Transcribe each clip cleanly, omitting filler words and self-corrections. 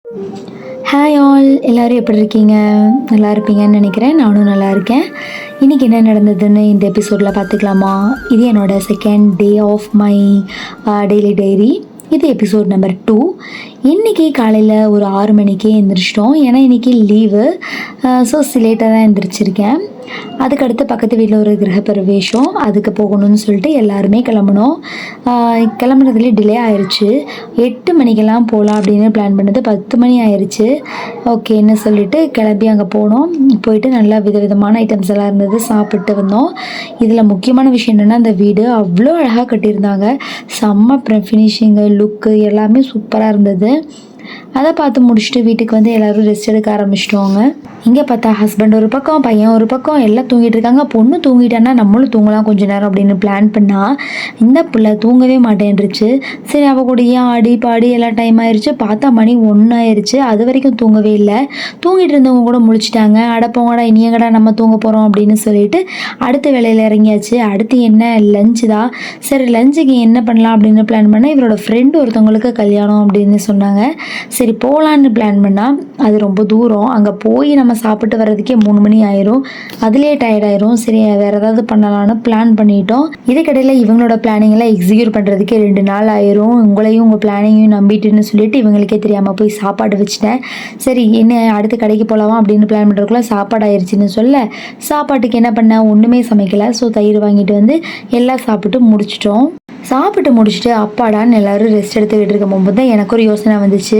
Hi all, எல்லோரும் எப்படி இருக்கீங்க? நல்லா இருப்பீங்கன்னு நினைக்கிறேன். நானும் நல்லா இருக்கேன். இன்றைக்கி என்ன நடந்ததுன்னு இந்த எபிசோடில் பார்த்துக்கலாமா? இது என்னோடய second day of my daily diary. இது எபிசோட் நம்பர் 2. இன்றைக்கி காலையில் ஒரு 6 மணிக்கே எழுந்திரிச்சிட்டோம். ஏன்னா இன்றைக்கி லீவு. ஸோ லேட்டாக தான் எழுந்திரிச்சிருக்கேன். அதுக்கடுத்து பக்கத்து வீட்டில் ஒரு கிரகப்பிரவேசம், அதுக்கு போகணும்னு சொல்லிட்டு எல்லாருமே கிளம்புனோம். கிளம்புனதுலேயே டிலே ஆயிடுச்சு. 8 மணிக்கெல்லாம் போகலாம் அப்படின்னு பிளான் பண்ணது 10 மணி ஆயிடுச்சு. ஓகேன்னு சொல்லிட்டு கிளம்பி அங்கே போனோம். போயிட்டு நல்லா விதவிதமான ஐட்டம்ஸ் எல்லாம் இருந்தது, சாப்பிட்டு வந்தோம். இதில் முக்கியமான விஷயம் என்னென்னா, அந்த வீடு அவ்வளோ அழகாக கட்டியிருந்தாங்க. செம்ம ஃபினிஷிங்கு, லுக்கு எல்லாமே சூப்பராக இருந்தது. அதை பார்த்து முடிச்சுட்டு வீட்டுக்கு வந்து எல்லோரும் ரெஸ்ட் எடுக்க ஆரம்பிச்சிட்டோங்க. இங்கே பார்த்தா ஹஸ்பண்ட் ஒரு பக்கம், பையன் ஒரு பக்கம், எல்லாம் தூங்கிட்டு இருக்காங்க. பொண்ணு தூங்கிட்டான்னா நம்மளும் தூங்கலாம் கொஞ்ச நேரம் அப்படின்னு பிளான் பண்ணால் இந்த பிள்ளை தூங்கவே மாட்டேன்ருச்சு. சரி, அவள் கூடயே ஆடி பாடி எல்லாம் டைம் ஆயிடுச்சு. பார்த்தா மணி 1 ஆயிடுச்சு. அது வரைக்கும் தூங்கவே இல்லை. தூங்கிட்டு இருந்தவங்க கூட முழிச்சிட்டாங்க. அடப்போங்கடா, இனியங்கடா நம்ம தூங்க போகிறோம் அப்படின்னு சொல்லிட்டு அடுத்த வேலையில் இறங்கியாச்சு. அடுத்து என்ன, லஞ்சு தான். சரி, லஞ்சுக்கு என்ன பண்ணலாம் அப்படின்னு பிளான் பண்ணால் இவரோட ஃப்ரெண்டு ஒருத்தவங்களுக்கு கல்யாணம் அப்படின்னு சொன்னாங்க. சரி போகலான்னு பிளான் பண்ணால் அது ரொம்ப தூரம். அங்கே போய் நம்ம சாப்பிட்டு வர்றதுக்கே 3 மணி ஆயிரும். அதுலேயே டயர்டாயிரும். சரி, வேறு ஏதாவது பண்ணலான்னு பிளான் பண்ணிட்டோம். இதுக்கிடையில் இவங்களோட பிளானிங்கெல்லாம் எக்ஸிக்யூட் பண்ணுறதுக்கே 2 நாள் ஆயிரும். உங்களையும் உங்கள் பிளானிங்கையும் நம்பிட்டுன்னு சொல்லிட்டு இவங்களுக்கே தெரியாமல் போய் சாப்பாடு வச்சுட்டேன். சரி, என்ன அடுத்த கடைக்கு போகலாமா அப்படின்னு பிளான் பண்ணுறதுக்குள்ள சாப்பாடு ஆயிடுச்சுன்னு சொல்ல சாப்பாட்டுக்கு என்ன பண்ண, ஒன்றுமே சமைக்கலை. ஸோ தயிர் வாங்கிட்டு வந்து எல்லாம் சாப்பிட்டு முடிச்சிட்டோம். சாப்பிட்டு முடிச்சுட்டு அப்பாடான்னு எல்லோரும் ரெஸ்ட் எடுத்துக்கிட்டு இருக்கும் போது தான் எனக்கு ஒரு யோசனை வந்துச்சு.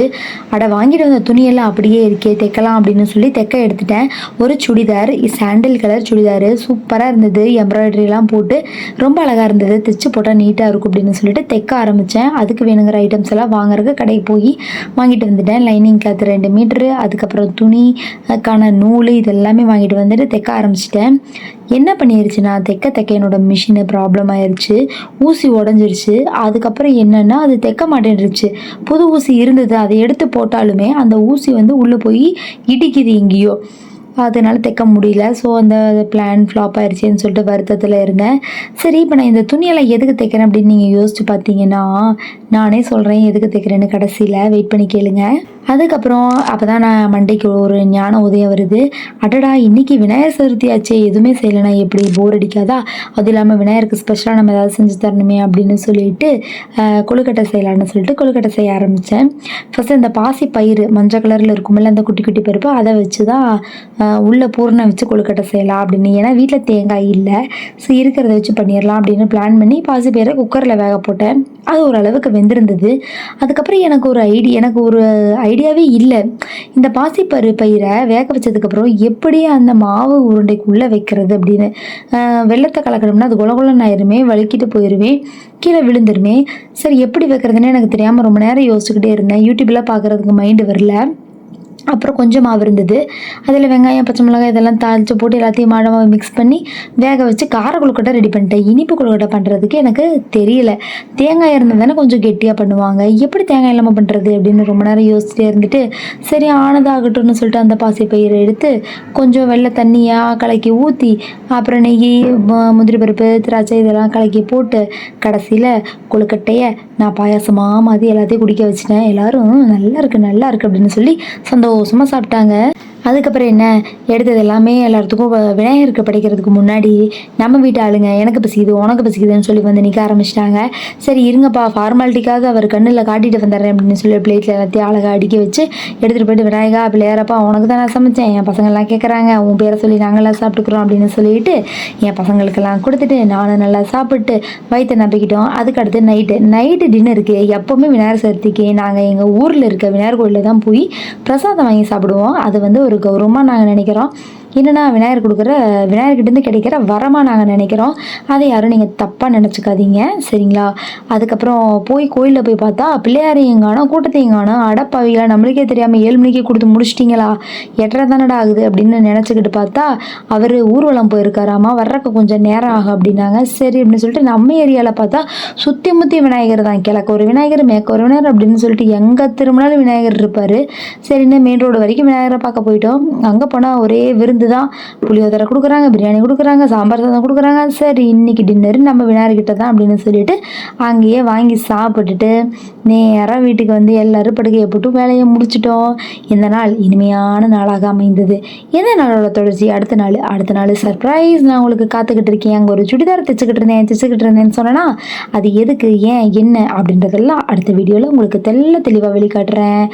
வாங்கிட்டு வந்த துணியெல்லாம் அப்படியே இருக்கே, தைக்கலாம் அப்படின்னு சொல்லி தைக்க எடுத்துட்டேன். ஒரு சுடிதார், சாண்டில் கலர் சுடிதார், சூப்பராக இருந்தது. எம்ப்ராய்டரிலாம் போட்டு ரொம்ப அழகாக இருந்தது. தைச்சு போட்டால் நீட்டாக இருக்கும் அப்படின்னு சொல்லிட்டு தைக்க ஆரம்பித்தேன். அதுக்கு வேணுங்கிற ஐட்டம்ஸ் எல்லாம் வாங்குறதுக்கு கடைக்கு போய் வாங்கிட்டு வந்துட்டேன். லைனிங் காற்று 2 மீட்ரு, அதுக்கப்புறம் துணி, அதுக்கான நூல், இதெல்லாமே வாங்கிட்டு வந்துட்டு தைக்க ஆரம்பிச்சிட்டேன். என்ன பண்ணிடுச்சுன்னா, தைக்க என்னோடய மிஷினு ப்ராப்ளம் ஆயிடுச்சு. ஊசி உடஞ்சிருச்சு. அதுக்கப்புறம் என்னென்னா, அது தைக்க மாட்டேன்ருச்சு. புது ஊசி இருந்தது, அதை எடுத்து போட்டாலுமே அந்த ஊசி வந்து உள்ளே போய் இடிக்குது எங்கேயோ. அதனால் தைக்க முடியல. ஸோ அந்த பிளான் ஃப்ளாப் ஆயிடுச்சேன்னு சொல்லிட்டு வருத்தத்தில் இருந்தேன். சரி, இப்போ நான் இந்த துணியெல்லாம் எதுக்கு தைக்கிறேன் அப்படின்னு நீங்கள் யோசிச்சு பார்த்தீங்கன்னா, நானே சொல்கிறேன் எதுக்கு தைக்கிறேன்னு. கடைசியில் வெயிட் பண்ணி கேளுங்க. அதுக்கப்புறம் அப்போ தான் நான் மண்டைக்கு ஒரு ஞான உதயம் வருது. அடடா, இன்றைக்கி விநாயகர் சதுர்த்தி ஆச்சே, எதுவுமே செய்யலைனா எப்படி, போர் அடிக்காதா? அதுவும் இல்லாமல் விநாயகருக்கு ஸ்பெஷலாக நம்ம ஏதாவது செஞ்சு தரணுமே அப்படின்னு சொல்லிட்டு கொழுக்கட்டை செய்யலான்னு சொல்லிட்டு கொழுக்கட்டை செய்ய ஆரம்பித்தேன். ஃபஸ்ட்டு இந்த பாசி பயிறு மஞ்சள் கலரில் இருக்குமில்ல, அந்த குட்டி குட்டி பருப்பு, அதை வச்சு தான் உள்ளே பூர்ணம் வச்சு கொழுக்கட்டை செய்யலாம் அப்படின்னு. ஏன்னா வீட்டில் தேங்காய் இல்லை. ஸோ இருக்கிறத வச்சு பண்ணிடலாம் அப்படின்னு பிளான் பண்ணி பாசி பயிரை குக்கரில் வேக போட்டேன். அது ஓரளவுக்கு வெந்திருந்தது. அதுக்கப்புறம் எனக்கு ஒரு ஐடியாவே இல்லை. இந்த பயிரை வேக வச்சதுக்கப்புறம் எப்படி அந்த மாவு உருண்டைக்குள்ளே வைக்கிறது அப்படின்னு. வெள்ளத்தை கலக்கணும்னா அது குலகுலன்னு ஆயிருமே, வலிக்கிட்டு போயிடுவேன், கீழே விழுந்துருமே. சரி, எப்படி வைக்கிறதுன்னு எனக்கு தெரியாமல் ரொம்ப நேரம் யோசிச்சுக்கிட்டே இருந்தேன். யூடியூப்லாம் பார்க்குறதுக்கு மைண்டு வரல. அப்புறம் கொஞ்சம் மாவு இருந்தது. அதில் வெங்காயம், பச்சை மிளகாய் இதெல்லாம் தாளித்து போட்டு எல்லாத்தையும் மாவை மிக்ஸ் பண்ணி வேக வச்சு கார கொழுக்கட்டை ரெடி பண்ணிட்டேன். இனிப்பு கொழுக்கட்டை பண்ணுறதுக்கு எனக்கு தெரியல. தேங்காய் இருந்தால் தானே கொஞ்சம் கெட்டியாக பண்ணுவாங்க, எப்படி தேங்காய் இல்லாமல் பண்ணுறது அப்படின்னு ரொம்ப நேரம் யோசிச்சுட்டே இருந்துட்டு, சரி ஆனதாகட்டும்னு சொல்லிட்டு அந்த பாசிப்பயிரை எடுத்து கொஞ்சம் வெள்ளை தண்ணியாக கலக்கி ஊற்றி, அப்புறம் நெய், முந்திரி பருப்பு, திராட்சை இதெல்லாம் கலக்கி போட்டு கடைசியில் கொழுக்கட்டையை நான் பாயாசமாக மாற்றி எல்லாத்தையும் குடிக்க வச்சுட்டேன். எல்லோரும் நல்லா இருக்குது அப்படின்னு சொல்லி சந்தோஷமாக சாப்பிட்டாங்க. அதுக்கப்புறம் என்ன, எடுத்தது எல்லாமே எல்லாத்துக்கும் விநாயகருக்கு படைக்கிறதுக்கு முன்னாடி நம்ம வீட்டு ஆளுங்க எனக்கு பசிக்குது உனக்கு பசிக்குதுன்னு சொல்லி வந்து நிற்க ஆரம்பிச்சிட்டாங்க. சரி இருங்கப்பா, ஃபார்மாலிட்டிக்காக அவர் கண்ணில் காட்டிட்டு வந்துடுறேன் அப்படின்னு சொல்லி பிளேட்டில் எல்லாத்தையும் அழகாக அடுக்கி வச்சு எடுத்துகிட்டு போயிட்டு, விநாயகா பிள்ளையாரப்பா உனக்கு தான் நான் சமைச்சேன், என் பசங்கள்லாம் கேட்குறாங்க, உன் பேரை சொல்லி நாங்களாம் சாப்பிட்டுக்குறோம் அப்படின்னு சொல்லிட்டு என் பசங்களுக்கெல்லாம் கொடுத்துட்டு நானும் நல்லா சாப்பிட்டு வயிற்று நம்பிக்கிட்டோம். அதுக்கடுத்து நைட்டு டின்னருக்கு எப்போவுமே விநாயகர் சதுர்த்திக்கு நாங்கள் எங்கள் ஊரில் இருக்க விநாயகர் கோயிலில் தான் போய் பிரசாதம் வாங்கி சாப்பிடுவோம். அது வந்து ஒரு கௌரவமாக நாங்கள் நினைக்கிறோம். என்னென்னா விநாயகர்கிட்டேருந்து கிடைக்கிற வரமாக நாங்கள் நினைக்கிறோம். அதை யாரும் நீங்கள் தப்பாக நினச்சிக்காதீங்க, சரிங்களா? அதுக்கப்புறம் கோயிலில் போய் பார்த்தா பிள்ளையாரையும் காணோம், கூட்டத்தையும் காணோம். அடப்பாவிகளா, நம்மளுக்கே தெரியாமல் 7 மணிக்கே கொடுத்து முடிச்சிட்டிங்களா, 8:30 தானடா ஆகுது அப்படின்னு நினச்சிக்கிட்டு பார்த்தா அவர் ஊர்வலம் போயிருக்காராமா, வர்றக்கு கொஞ்சம் நேரம் ஆகும் அப்படின்னாங்க. சரி அப்படின்னு சொல்லிட்டு நம்ம ஏரியாவில் பார்த்தா சுற்றி முற்றி விநாயகர் தான், கிழக்கு ஒரு விநாயகர் மேற்கு ஒரு விநாயகர் அப்படின்னு சொல்லிட்டு எங்கே திரும்பினாலும் விநாயகர் இருப்பார். சரின்னு மெயின் ரோடு வரைக்கும் விநாயகரை பார்க்க போயிட்டோம். அங்கே போனால் ஒரே விருந்து விருந்து தான். புளியோதரை கொடுக்குறாங்க, பிரியாணி கொடுக்குறாங்க, சாம்பார் சாதம் கொடுக்குறாங்க. சரி இன்னைக்கு டின்னர் நம்ம விநாயகர்கிட்ட தான் அப்படின்னு சொல்லிட்டு அங்கேயே வாங்கி சாப்பிட்டுட்டு நேராக வீட்டுக்கு வந்து எல்லோரும் படுக்கையை போட்டு வேலையை முடிச்சிட்டோம். இந்த நாள் இனிமையான நாளாக அமைந்தது. எந்த நாளோட தொடர்ச்சி அடுத்த நாள் சர்ப்ரைஸ் நான் உங்களுக்கு காத்துக்கிட்டு இருக்கேன். அங்கே ஒரு சுடிதார் தைச்சிக்கிட்டு இருந்தேன்னு சொன்னேன்னா அது எதுக்கு, ஏன், என்ன அப்படின்றதெல்லாம் அடுத்த வீடியோவில் உங்களுக்கு தெளிவாக வெளிக்காட்டுறேன்.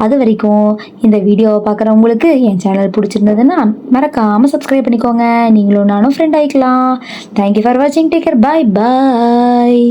அது வரைக்கும் இந்த வீடியோவை பார்க்குறவங்களுக்கு என் சேனல் பிடிச்சிருந்ததுன்னா மறக்காமல் சப்ஸ்கிரைப் பண்ணிக்கோங்க. நீங்களும் நானும் ஃப்ரெண்ட் ஆகிக்கலாம். தேங்க்யூ ஃபார் வாட்சிங். Take care. பாய் பாய்.